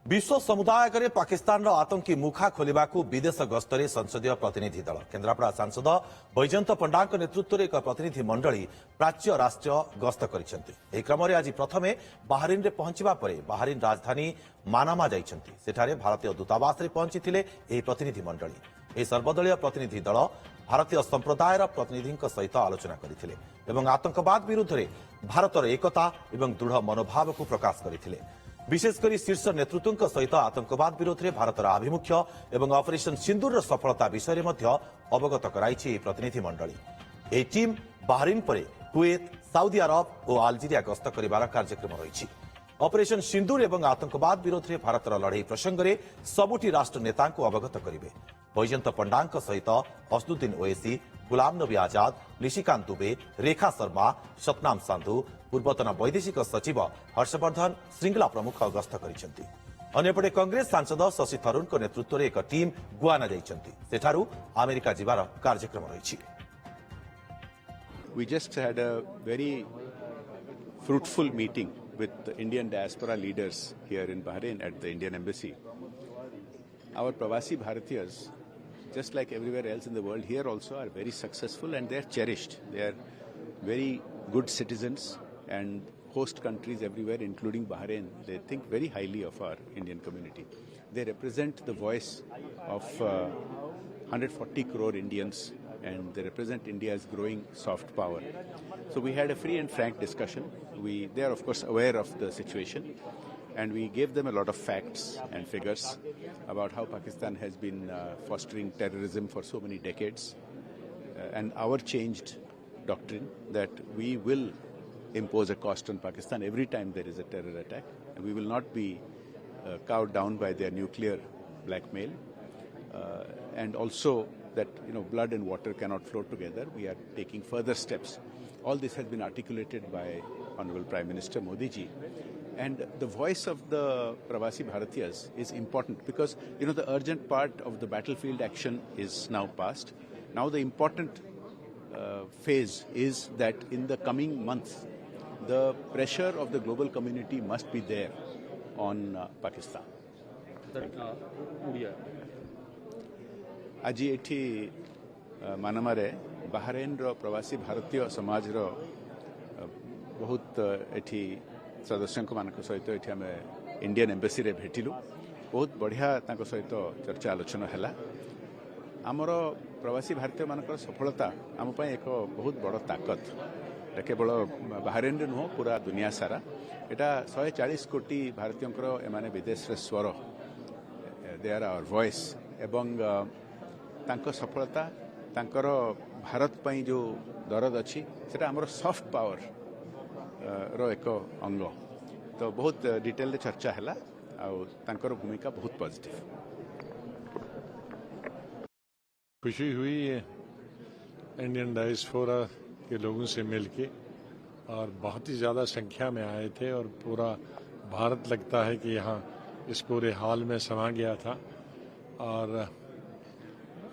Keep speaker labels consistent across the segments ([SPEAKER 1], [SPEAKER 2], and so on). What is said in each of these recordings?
[SPEAKER 1] विश्व समुदाय करे पाकिस्तान आतंकी मुखा खोलिबा विदेश गस्तरे संसदीय प्रतिनिधि दल केन्द्रापड़ा सांसद बैजयंत पंडा नेतृत्व में एक प्रतिनिधि मंडली प्राच्य राष्ट्र गस्त कर क्रम आज प्रथमे बाहरीन में पहुंचवा पर बाहरीन राजधानी मानामा जाइछन्ति भारतीय दूतावास में पहुंची प्रतिनिधि मंडली यह सर्वदलीय प्रतिनिधि दल भारतीय संप्रदायर प्रतिनिधि सहित आलोचना करते आतंकवाद विरुद्ध में भारतर एकता और दृढ़ मनोभाव को प्रकाश करते विशेषकर शीर्ष नेतृत्व सहित आतंकवाद विरोध में भारतर आभिमुख्य और ऑपरेशन सिंदूर सफलता विषय में अवगत कराई प्रतिनिधि मंडली यह टीम बाहरीन पर कुवैत साउदी अरब और अल्जीरिया गस्त कर कार्यक्रम रही ऑपरेशन सिंदूर और आतंकवाद विरोध में भारतर लड़ाई प्रसंग में सबुटी राष्ट्र नेता अवगत करेंगे बैजयंत पंडा सहित असदुद्दीन ओवैसी गुलाम नबी आजाद निशिकांत दुबे रेखा शर्मा सतनाम साधु पूर्वतन वैदेशिक सचिव हर्षवर्धन श्रृंगला प्रमुख गस्त करपटे कांग्रेस सांसद शशि थरूर नेतृत्व में एक टीम गुआना जाइछन्ति अमेरिका जिबार कार्यक्रम रही
[SPEAKER 2] We just had a very fruitful meeting with the Indian diaspora leaders here in Bahrain at the Indian Embassy. Our Pravasi Bharatiyas, just like everywhere else in the world, here also are very successful and they are cherished. They are very good citizens and host countries everywhere, including Bahrain. They think very highly of our Indian community. They represent the voice of 140 crore Indians and they represent India's growing soft power. So we had a free and frank discussion. They are of course aware of the situation and we gave them a lot of facts and figures about how Pakistan has been fostering terrorism for so many decades and our changed doctrine that we will impose a cost on Pakistan every time there is a terror attack and we will not be cowed down by their nuclear blackmail and also that blood and water cannot flow together. We are taking further steps. All this has been articulated by Honorable Prime Minister Modi ji. And the voice of the Pravasi Bharatiyas is important because the urgent part of the battlefield action is now past. Now the important phase is that in the coming months, the pressure of the global community must be there on Pakistan. आज एठी मानामारे बाहरेन रो प्रवासी भारतीय समाज रो बहुत एठी सदस्यों मानक सहित एठी आम इंडियन एम्बेसी रे भेटिलु बहुत बढ़िया तांको सहित चर्चा आलोचना हैला आमर प्रवासी भारतीय मानक सफलता आम पई एक बहुत बड़ ताकत केवल बाहरेन रे नुह पूरा दुनिया सारा एटा 140 कोटी भारतीयों एमाने विदेश रे स्वर दे आर आवर वॉइस एवं तांको सफलता तांकर भारत पई जो दरद अच्छी सेटा हमर सॉफ्ट पावर रो एक अंग तो बहुत डिटेल रे चर्चा हैला आ तांकर भूमिका बहुत पॉजिटिव
[SPEAKER 3] खुशी हुई इंडियन डायस्पोरा के लोगों से मिलके और बहुत ही ज़्यादा संख्या में आए थे और पूरा भारत लगता है कि यहाँ इस पूरे हाल में समा गया था और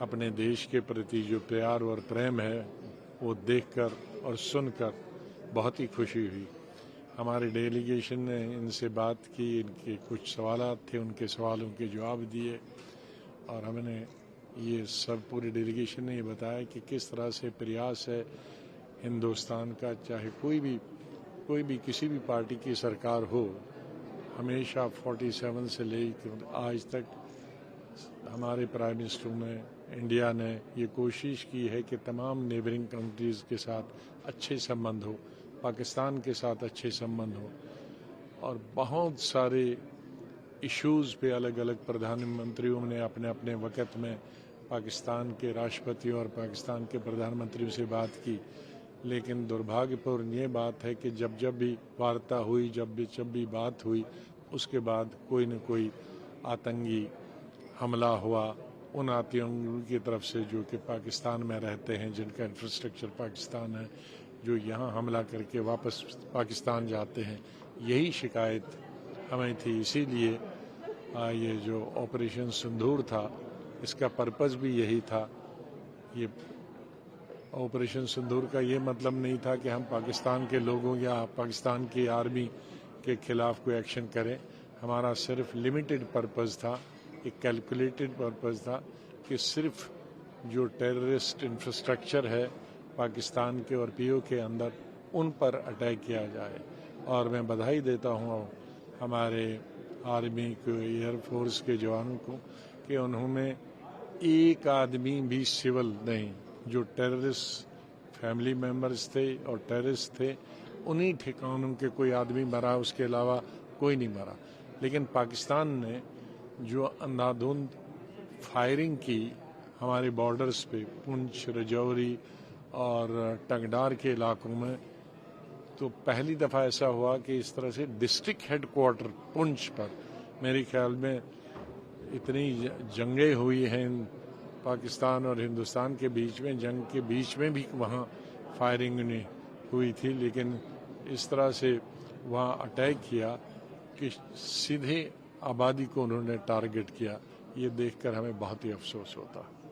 [SPEAKER 3] अपने देश के प्रति जो प्यार और प्रेम है वो देखकर और सुनकर बहुत ही खुशी हुई। हमारे डेलीगेशन ने इनसे बात की, इनके कुछ सवाल थे, उनके सवालों के जवाब दिए और हमने ये सब पूरी डेलीगेशन ने ये बताया कि किस तरह से प्रयास है हिंदुस्तान का, चाहे कोई भी किसी भी पार्टी की सरकार हो, हमेशा 47 से लेकर आज तक हमारे प्राइम मिनिस्टर ने इंडिया ने ये कोशिश की है कि तमाम नेबरिंग कंट्रीज़ के साथ अच्छे संबंध हो, पाकिस्तान के साथ अच्छे संबंध हो और बहुत सारे इश्यूज़ पे अलग अलग प्रधानमंत्रियों ने अपने अपने वक़्त में पाकिस्तान के राष्ट्रपतियों और पाकिस्तान के प्रधानमंत्रियों से बात की। लेकिन दुर्भाग्यपूर्ण ये बात है कि जब भी वार्ता हुई, जब भी बात हुई, उसके बाद कोई न कोई आतंकी हमला हुआ उन आतंकियों की तरफ से जो कि पाकिस्तान में रहते हैं, जिनका इंफ्रास्ट्रक्चर पाकिस्तान है, जो यहाँ हमला करके वापस पाकिस्तान जाते हैं। यही शिकायत हमें थी। इसीलिए ये जो ऑपरेशन सिंदूर था इसका पर्पस भी यही था। ये ऑपरेशन सिंदूर का ये मतलब नहीं था कि हम पाकिस्तान के लोगों या पाकिस्तान की आर्मी के खिलाफ कोई एक्शन करें। हमारा सिर्फ लिमिटेड पर्पस था, एक कैलकुलेटेड पर्पस था कि सिर्फ जो टेररिस्ट इंफ्रास्ट्रक्चर है पाकिस्तान के और पीओ के अंदर, उन पर अटैक किया जाए। और मैं बधाई देता हूँ हमारे आर्मी को, एयरफोर्स के जवानों को कि उन्होंने एक आदमी भी सिविल नहीं, जो टेररिस्ट फैमिली मेंबर्स थे और टेररिस्ट थे, उन्हीं ठिकानों के कोई आदमी मरा, उसके अलावा कोई नहीं मरा। लेकिन पाकिस्तान ने जो अंधाधुंध फायरिंग की हमारे बॉर्डर्स पे, पुंछ, रजौरी और टंगडार के इलाकों में, तो पहली दफ़ा ऐसा हुआ कि इस तरह से डिस्ट्रिक्ट हेडक्वार्टर पुंछ पर, मेरे ख्याल में इतनी जंगें हुई हैं पाकिस्तान और हिंदुस्तान के बीच में, जंग के बीच में भी वहाँ फायरिंग नहीं हुई थी, लेकिन इस तरह से वहाँ अटैक किया कि सीधे आबादी को उन्होंने टारगेट किया। ये देखकर हमें बहुत ही अफसोस होता है।